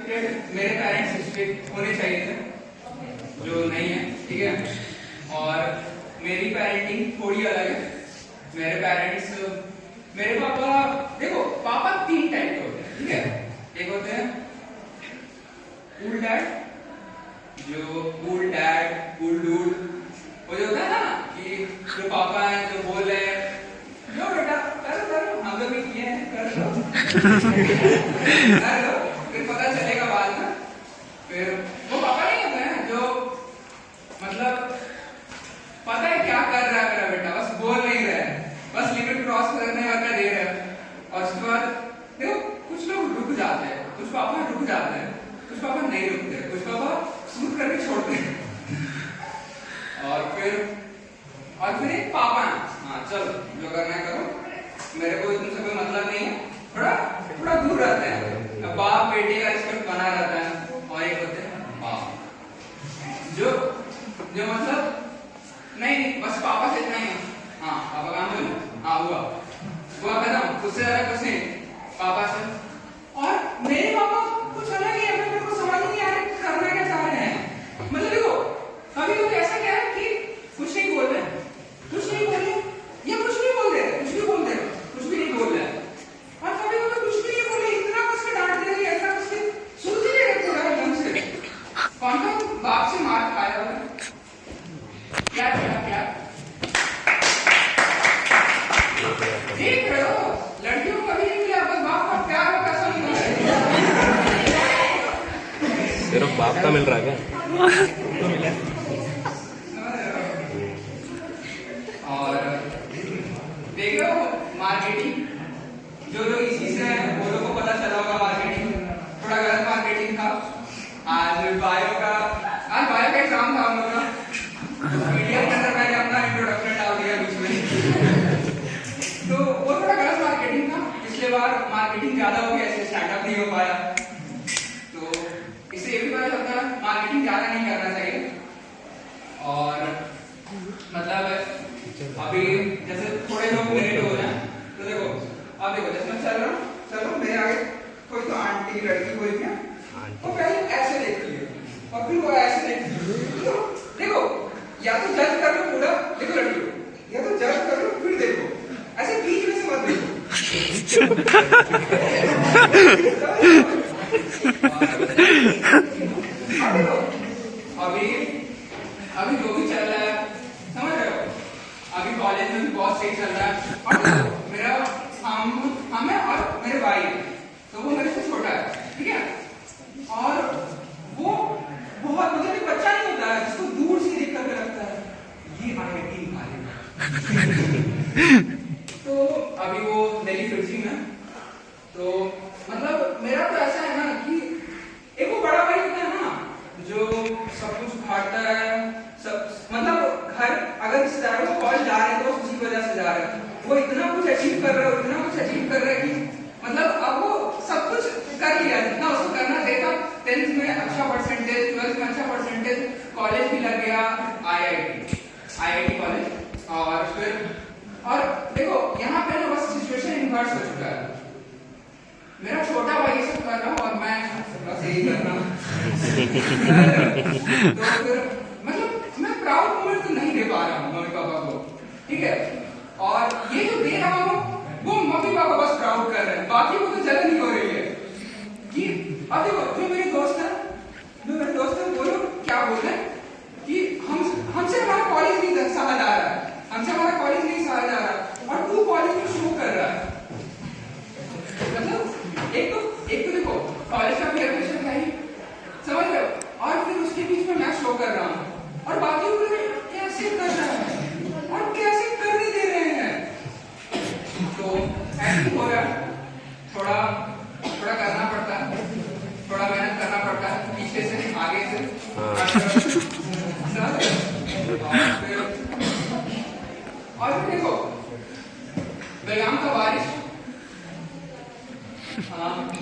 Expected मेरे parents strict होने चाहिए थे, जो नहीं है, ठीक है। और मेरी पेरेंटिंग थोड़ी अलग है। मेरे पेरेंट्स, मेरे पापा, देखो पापा 3 टाइप के होते हैं, ठीक है। एक होते हैं कूल डैड, जो कूल डैड, कूल डूड, वो जो होता है ना कि जो पापा है जो बोल रहे हैं लो बेटा करो करो, हम लोग भी किए हैं, कर लो कर लो, फिर पता चलेगा बाद में। फिर वो पापा नहीं होते हैं जो मतलब पता है क्या कर रहा है मेरा बेटा, बस बोल नहीं रहा है, बस लिमिट क्रॉस करने का दे रहा है। और उसके बाद देखो कुछ लोग रुक जाते हैं, कुछ पापा रुक जाते हैं, कुछ पापा नहीं रुकते, कुछ पापा सूट करके छोड़ते हैं। और फिर एक पापा है, हाँ चलो जो करना है करो, मेरे को तुमसे कोई मतलब नहीं है, थोड़ा दूर रहते हैं। बाप बेटे का रिस्पेक्ट बना रहता है। और एक होते हैं बाप, जो मतलब नहीं बस पापा से इतना ही, हाँ पापा काम करो, हाँ हुआ खत्म, उससे ज्यादा कुछ नहीं पापा से। और मेरे पापा कुछ अलग ही है, मेरे को समझ नहीं आ रहा करना क्या चाह रहे हैं। मतलब देखो कभी कभी ऐसा क्या है कि कुछ नहीं बोल रहे, कुछ नहीं बोल रहे, या कुछ नहीं बोल रहे, कुछ भी बोल रहे, कुछ भी नहीं बोल रहे, और कभी कभी कुछ भी नहीं बोल रहे, इतना कुछ के डांट दे रहे, ऐसा कुछ के सोच ही नहीं रहे पूरा एकदम से। कौन बाप से मार खाया हुआ क्या क्या देख रहे हो, लड़कियों को कभी नहीं मिला, बस बाप का प्यार और पैसा मिला है। सिर्फ बाप का मिल रहा है क्या? और देख रहे हो मार्केटिंग, जो लोग इसी से हैं वो लोग को पता चला होगा मार्केटिंग थोड़ा गलत मार्केटिंग था। आज बायो का एग्जाम था हम लोग का, मीडिया के अंदर मैंने अपना इंट्रोडक्शन डाल दिया बीच में तो वो थोड़ा गलत मार्केटिंग था। पिछले बार मार्केटिंग ज्यादा हो गया, इसलिए स्टार्टअप नहीं हो पाया। तो इससे ये भी पता चलता है मार्केटिंग ज्यादा नहीं करना चाहिए। और मतलब अभी जैसे थोड़े लोग लेट हो जाए तो देखो, अब देखो जैसे मैं चल रहा हूँ, मेरे आगे कोई तो आंटी लड़की कोई क्या, वो पहले ऐसे देखती है और फिर वो ऐसे देखती है। देखो या तो जज कर लो पूरा, देखो लड़की को, या तो जज कर लो फिर देखो, ऐसे बीच में से मत देखो। अभी जो भी चल रहा है समझ रहे हो, अभी कॉलेज में भी बहुत सही चल रहा है। और मेरा हम है और मेरे भाई है, तो वो मेरे से छोटा है, ठीक है। और वो बहुत मतलब एक बच्चा नहीं होता है जिसको दूर से देख करके लगता है ये IIT तो अभी वो दिल्ली फिरसी में, तो मतलब मेरा तो ऐसा है ना कि एक वो बड़ा भाई होता है ना जो सब कुछ उठाता है, सब मतलब घर अगर रिश्तेदारों को कॉल जा रहे हैं तो उसी वजह से जा रहे हैं। वो इतना कुछ अचीव कर रहा है, इतना कुछ अचीव कर रहा है कि मतलब अब वो सब कुछ कर लिया जितना उसको करना देता। 10th में अच्छा परसेंटेज, 12th में अच्छा परसेंटेज, कॉलेज भी लग गया IIT कॉलेज। और फिर और देखो यहाँ पे ना बस सिचुएशन इन्वर्स हो चुका है। मेरा छोटा भाई ये सब कर रहा हूँ और मैं बस यही कर रहा हूँ तो फिर मतलब मैं प्राउड मोमेंट तो नहीं दे पा रहा हूँ मम्मी पापा को, ठीक है। और ये जो दे रहा हूँ वो मम्मी पापा बस प्राउड कर रहे हैं, बाकी वो तो जलन नहीं हो रही है कि अब देखो जो मेरे दोस्त है वो लोग क्या बोल रहे हैं कि हमसे हमारा कॉलेज नहीं सहा जा रहा है, हमसे हमारा कॉलेज नहीं सहा जा रहा और तू कॉलेज में शो कर रहा है। मतलब एक तो देखो कॉलेज का पेयर प्रेशर है ही, समझ रहे हो, और फिर उसके बीच में मैं शो कर रहा हूँ और बाकी लोग कैसे कर रहा है और कैसे करने दे रहे हैं। तो ऐसे हो रहा है, थोड़ा करना पड़ता है, थोड़ा मेहनत करना पड़ता है, पीछे से आगे से और फिर देखो बेलगाम का बारिश,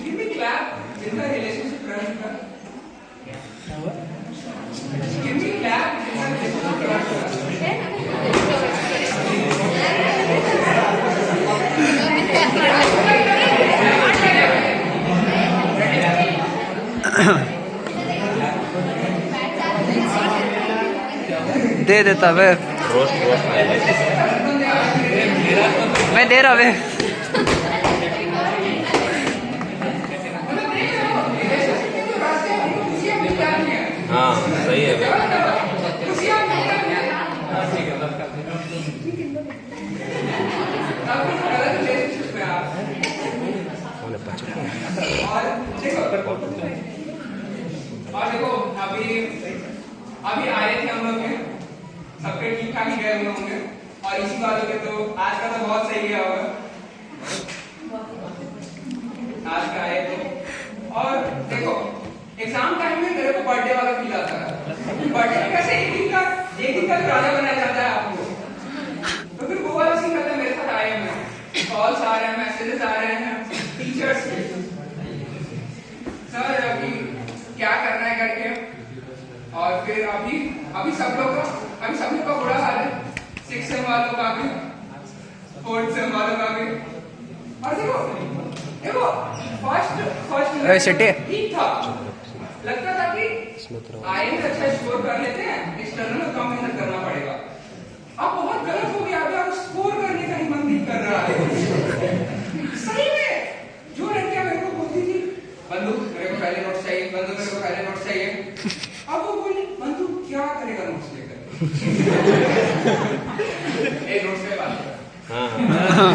give me clap जिनका रिलेशनशिप रन कर, give me clap जिनका रिलेशनशिप रन कर। दे देता वे, रोस्ट रोस्ट मैं दे रहा वे। हाँ सही है भाई। और देखो अभी आए थे हम लोग में, सबके ठीक ठाक ही गए हुए होंगे, और इसी बात पे तो आज का तो बहुत सही गया होगा। आज का आए थे, और देखो एग्जाम टाइम में मेरे को बर्थडे वाला फील आता है। बर्थडे कैसे एक दिन का राजा बनाया जाता है आपको, तो फिर वो वाला सीन रहता है। मेरे साथ आए हैं, कॉल्स आ रहे हैं, मैसेजेस आ रहे हैं टीचर्स के, सर अभी क्या करना है करके। और फिर अभी सब लोग का बुरा हाल है। 6 सेम वालों का भी, 4th सेम वालों का भी। और देखो फर्स्ट ठीक था, लगता था कि आईएएस अच्छा स्कोर कर लेते हैं, एक्सटर्नल में कम मेहनत करना पड़ेगा। अब बहुत गलत हो गया, अब स्कोर करने का ही मन नहीं कर रहा है। सही में जो लड़कियां मेरे को बोलती थी, बंधु मेरे को पहले नोट्स चाहिए, बंधु मेरे को पहले नोट्स चाहिए, अब वो बोली बंधु क्या करेगा नोट्स लेकर। एक नोट्स पे बात कर। हाँ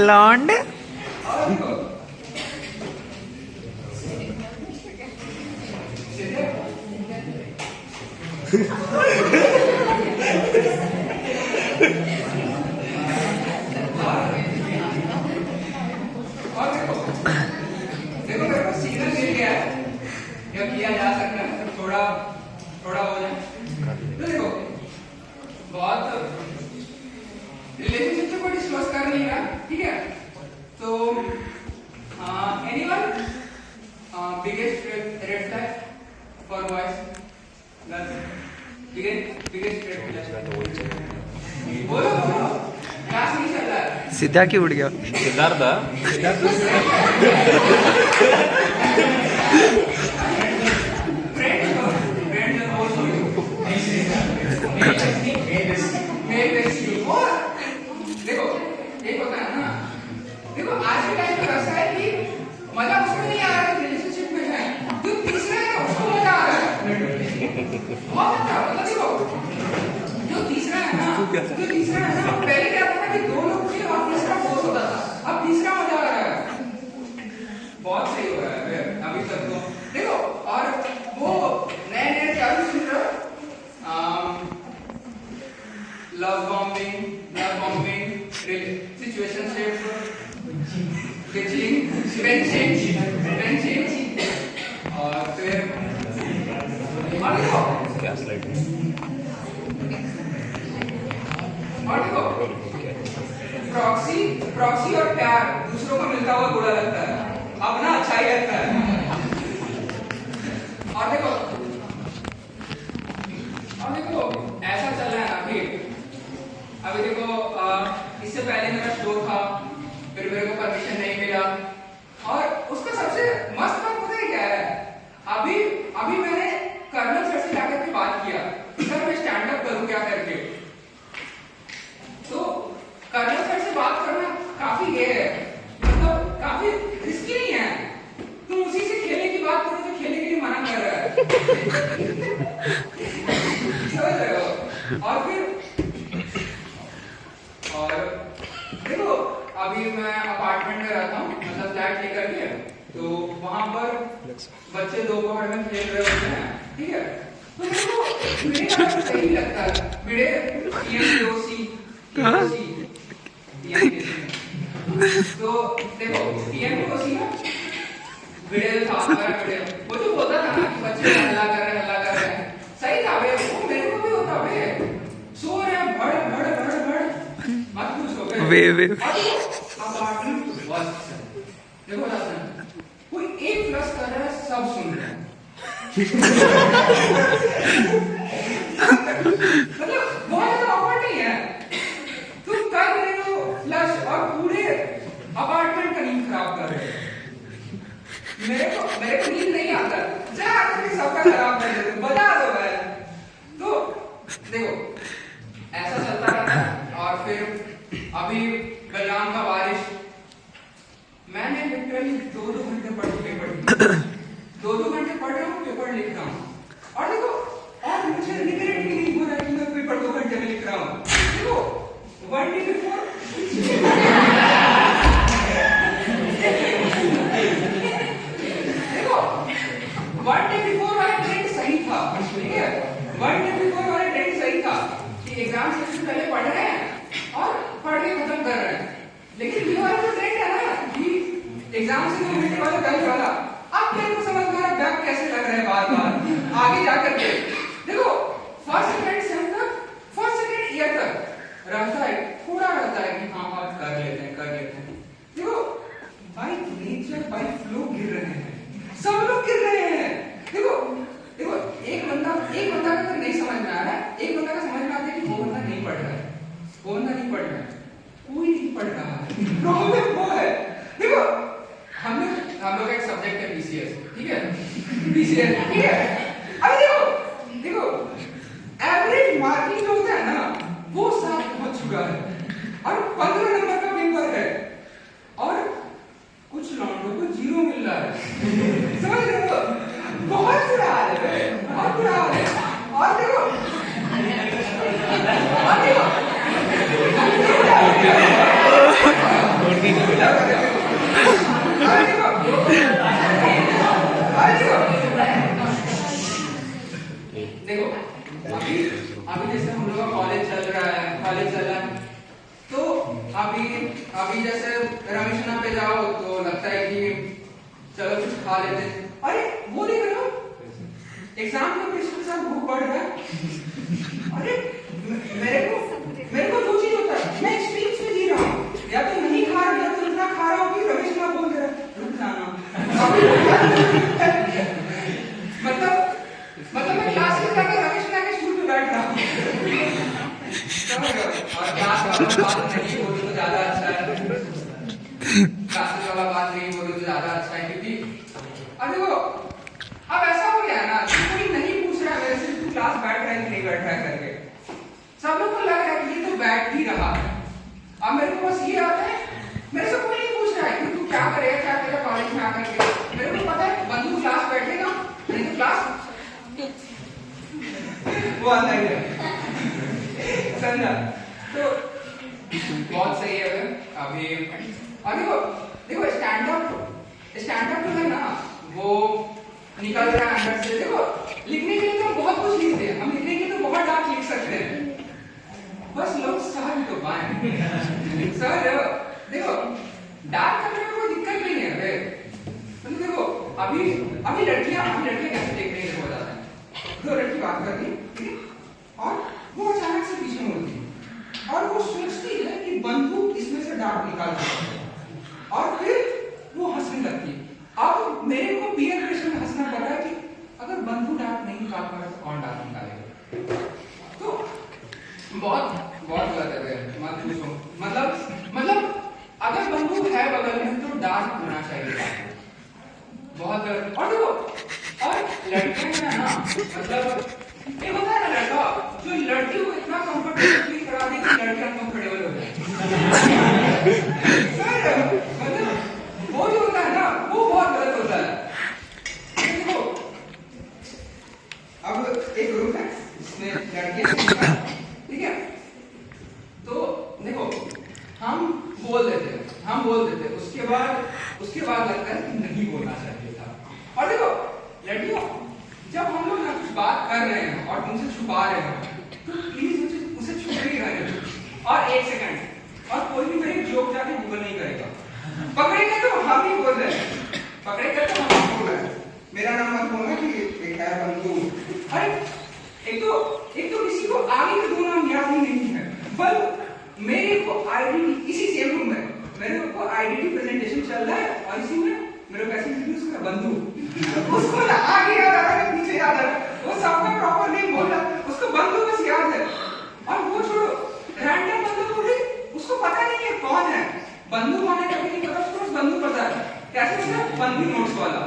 लॉन्ड देखो मेरे को सिग्नल मिल गया है, क्या किया जा सकता है, थोड़ा हो जाए। तो देखो बहुत रिलेशनशिप से कोई डिस्कस कर नहीं रहा, ठीक है। तो anyone biggest red flag for boys, biggest red flag बोलो क्लास नहीं चल रहा है। सीधा क्यों उड़ गया? सिद्धार्थ देखो एक होता है ना, देखो आज के टाइम पे ऐसा है कि मजा उसमें नहीं आ रहा है रिलेशनशिप में है, जो तीसरा है उसको मजा आ रहा है। बहुत अच्छा, मतलब देखो जो तीसरा है ना, पहले क्या था कि 2 लोग थे और तीसरा बोस होता था, अब तीसरा मजा आ रहा है। बहुत सही हो रहा है अभी तक तो देखो। और वो नए क्या सुन रहे हो, लव बॉम्बिंग, सिचुएशनशिप, फ्रेंडशिप, और फिर और देखो प्रॉक्सी और प्यार दूसरों को मिलता हुआ बुरा लगता है, अपना अच्छा ही लगता है। और देखो ऐसा चल रहा है ना अभी देखो इससे पहले मेरा शो था, फिर मेरे को परमिशन नहीं मिला, और उसका सबसे मस्त बात पता है क्या है, अभी मैंने कर्नल सर से जाकर के बात किया, सर मैं स्टैंड अप करूं क्या करके। तो कर्नल सर से बात करना काफी ये है, मतलब काफी रिस्की नहीं है। तुम उसी से खेलने की बात करो जो खेलने के लिए मना कर रहा है। समझ रहे हो? और देखो अभी मैं अपार्टमेंट में रहता हूँ, मतलब फ्लैट लेकर के, तो वहां पर बच्चे दोपहर में खेल रहे होते हैं, ठीक है। तो मेरे को सही लगता है, मेरे तो देखो टीएमओसी ना वीडियो था मेरा, वो जो बोलता था ना कि बच्चे हल्ला कर रहे हैं, सही था बे, वो मेरे को भी होता बे, सो रहे हैं भड़ मत पूछो बे अपार्टमेंट बस। देखो ना कोई एक प्लस कर रहा है, सब सुन रहे हैं। मतलब मेरे को नींद नहीं आता, जा करके सबका खराब कर देते, बता दो भाई। तो देखो ऐसा चलता रहता। और फिर अभी बलराम का बारिश, मैंने लिटरली 2-2 घंटे पढ़ के पेपर 2-2 घंटे पढ़ रहा हूँ, पेपर लिख रहा हूँ। और देखो और मुझे रिग्रेट भी नहीं हो रहा कि मैं पेपर 2 घंटे में लिख रहा हूँ। देखो 1 डे बिफोर देखो 1 डे बिफोर वाला ट्रेंड सही था, ठीक है। 1 डे बिफोर वाला ट्रेंड सही था कि एग्जाम से पहले पढ़ रहे हैं और पढ़ के खत्म कर रहे हैं। लेकिन ये वाला जो ट्रेंड है ना कि एग्जाम से 2 घंटे वाला बैच वाला, अब मेरे को समझ में आ रहा बैक कैसे लग रहा है बार बार आगे जाकर के। देखो फर्स्ट सेकंड सेम तक, फर्स्ट सेकंड ईयर तक रहता है, थोड़ा रहता है कि हाँ हाँ कर लेते हैं। देखो बाय नेचर बाय फ्लो गिर रहे हैं, सब लोग गिर रहे हैं। देखो एक बंदा का तो नहीं समझ में आ रहा है, एक बंदा का समझ में आता है कि वो बंदा नहीं पढ़ रहा है, कोई नहीं पढ़ रहा है। प्रॉब्लम वो है। देखो हम लोग एक सब्जेक्ट है बीसीएस, ठीक है, बीसीएस, ठीक है। अब देखो एवरेज मार्किंग जो होता है ना वो 7 पहुंच चुका है और 15 नंबर का पेपर है और कुछ लौंडों को 0 मिल रहा है। समझ रहे हो? बहुत बुरा हाल है, बहुत बुरा हाल है। और देखो देखो अभी जैसे हम लोग का कॉलेज चल रहा है, तो अभी जैसे रमेशना पे जाओ तो लगता है कि चलो कुछ खा लेते हैं। अरे वो देख रहे हो एग्जाम में पिछले साल भूख बढ़ रहा है। अरे मेरे को 2 चीज होता है, मैं एक्सपीरियंस में जी रहा हूँ, या तो नहीं खा रहा या तो इतना खा रहा हूँ कि रमेशना बोल दे रहा है रुक जाना। मतलब मैं क्लास में जाकर रमेशना के स्टूल पे बैठ रहा हूँ। और क्लास वाला बात नहीं बोले तो ज्यादा अच्छा है, क्लास वाला बात नहीं बोले तो ज्यादा अच्छा है, क्योंकि अब देखो अब ऐसा हो गया ना कोई नहीं पूछ रहा मेरे से तू क्लास बैठ रहा है कि नहीं बैठ रहा है करके, सब लोग को लग रहा है कि ये तो बैठ ही रहा है। अब मेरे को बस ये आता है, मेरे से कोई नहीं पूछ रहा है कि तू क्या करेगा कॉलेज में आकर के। मेरे को पता है बंधु क्लास बैठेगा नहीं तो क्लास वो आता है, समझा? तो बहुत सही है अभी। और देखो स्टैंड अप जो है ना वो निकल रहा है अंदर से। देखो लिखने के लिए तो बहुत कुछ लिखते हैं हम, लिखने के लिए तो बहुत डार्क लिख सकते हैं, बस लोग सर तो पाए सर। देखो डार्क करने में कोई दिक्कत नहीं है। मतलब देखो अभी लड़कियां कैसे देख रही है, हो जाता है 2 लड़की बात कर रही और वो अचानक से पीछे मुड़ती और वो सोचती है कि बंदूक इसमें से डार्क निकाल सकती है और फिर वो हंसने लगती है। अब मेरे को पीयर प्रेशर में हंसना पड़ रहा है कि अगर बंदूक डार्क नहीं निकाल पा रहा तो कौन डार्क निकालेगा। तो बहुत गलत है, मत पूछो। मतलब अगर बंदूक है बगल में तो डार्क होना चाहिए, बहुत गलत। और देखो और लड़कियां है ना, मतलब ये होता है ना लड़का जो लड़की को इतना कंफर्टेबल फील करा दे कि लड़की अनकंफर्टेबल हो जाए। मतलब वो जो होता है ना वो बहुत गलत होता है। देखो अब एक ग्रुप है जिसमें लड़कियां, ठीक है, तो देखो हम बोल देते उसके बाद लगता है कि नहीं बोलना चाहिए था। और देखो लड़कियों जब हम लोग कुछ बात कर रहे हैं और तुमसे छुपा रहे हैं तो प्लीज उसे छुप ही रहने दो। और 1 सेकंड और कोई भी मेरे जोक जाके गूगल नहीं करेगा, पकड़ेगा तो हम ही बोल रहे हैं, पकड़ेगा तो हम बोल रहे हैं, मेरा नाम मत बोलना कि एक है बंधु। अरे एक तो किसी को आगे के 2 नाम याद ही नहीं है, पर मेरे को आईडी इसी सेम रूम में मेरे को आईडी प्रेजेंटेशन चल रहा है और इसी में मेरे को कैसे इंट्रोड्यूस करा बंधु, उसको आगे याद आ रहा है पीछे याद आ रहा है, वो सबका प्रॉपर नेम बोल रहा है, उसको बंधु बस याद है। और वो छोड़ो रैंडम बंधु बोल रही, उसको पता नहीं है कौन है बंधु, माने कभी नहीं पता, उसको बंधु पता है कैसे, उसका बंधु नोट्स वाला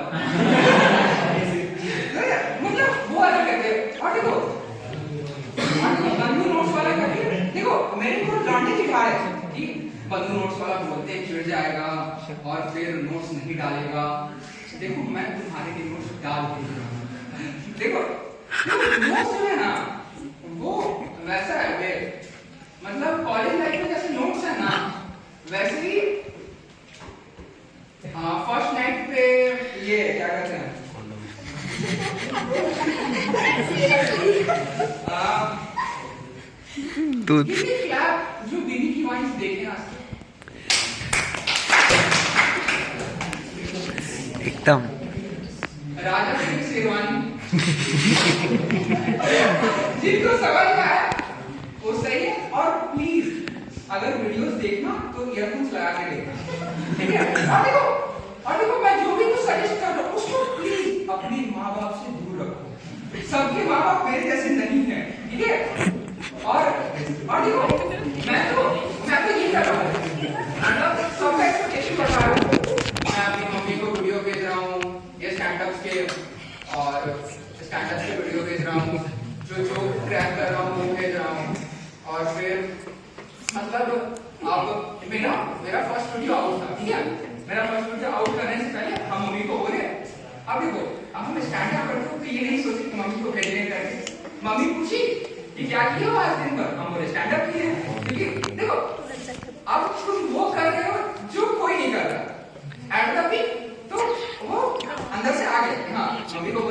एडवांटेज उठा रहे हैं, ठीक। बंधु नोट्स वाला बोलते हैं चिढ़ जाएगा और फिर नोट्स नहीं डालेगा। देखो मैं तुम्हारे लिए नोट्स डाल के रहा हूं। देखो नोट्स जो है ना वो वैसा है वे, मतलब कॉलेज लाइफ में जैसे नोट्स है ना वैसे ही फर्स्ट नाइट पे ये क्या कहते हैं दूध जो बीबी की वाइन्स देखे आज एकदम राजा की शेरवानी जिनको समझ में आया वो सही है। और प्लीज अगर वीडियोस देखना तो ईयरफोन्स लगा के देखना, ठीक है। और देखो मैं जो भी कुछ सजेस्ट कर रहा हूँ उसको प्लीज अपने माँ बाप से दूर रखो। सबके माँ बाप मेरे जैसे नहीं है, ठीक है। और देखो मैं तो ये कर रहा हूँ, मतलब सबका एक्सपेक्टेशन बढ़ा रहा हूँ। मैं अपनी मम्मी को वीडियो भेज रहा हूँ ये स्टैंडअप्स के, और स्टैंडअप्स के वीडियो भेज रहा हूँ, जो ट्रैक कर रहा हूँ वो भेज रहा हूँ। और फिर मतलब अब मेरा फर्स्ट वीडियो आउट था, ठीक है। मेरा फर्स्ट वीडियो आउट करने से पहले हम मम्मी को बोले अब देखो अब हम स्टैंड अप करते हो तो ये नहीं सोचे कि मम्मी को भेजने करके। मम्मी पूछी कि क्या किया आज दिन भर, हम बोले स्टैंड अप किए, क्योंकि देखो अब तुम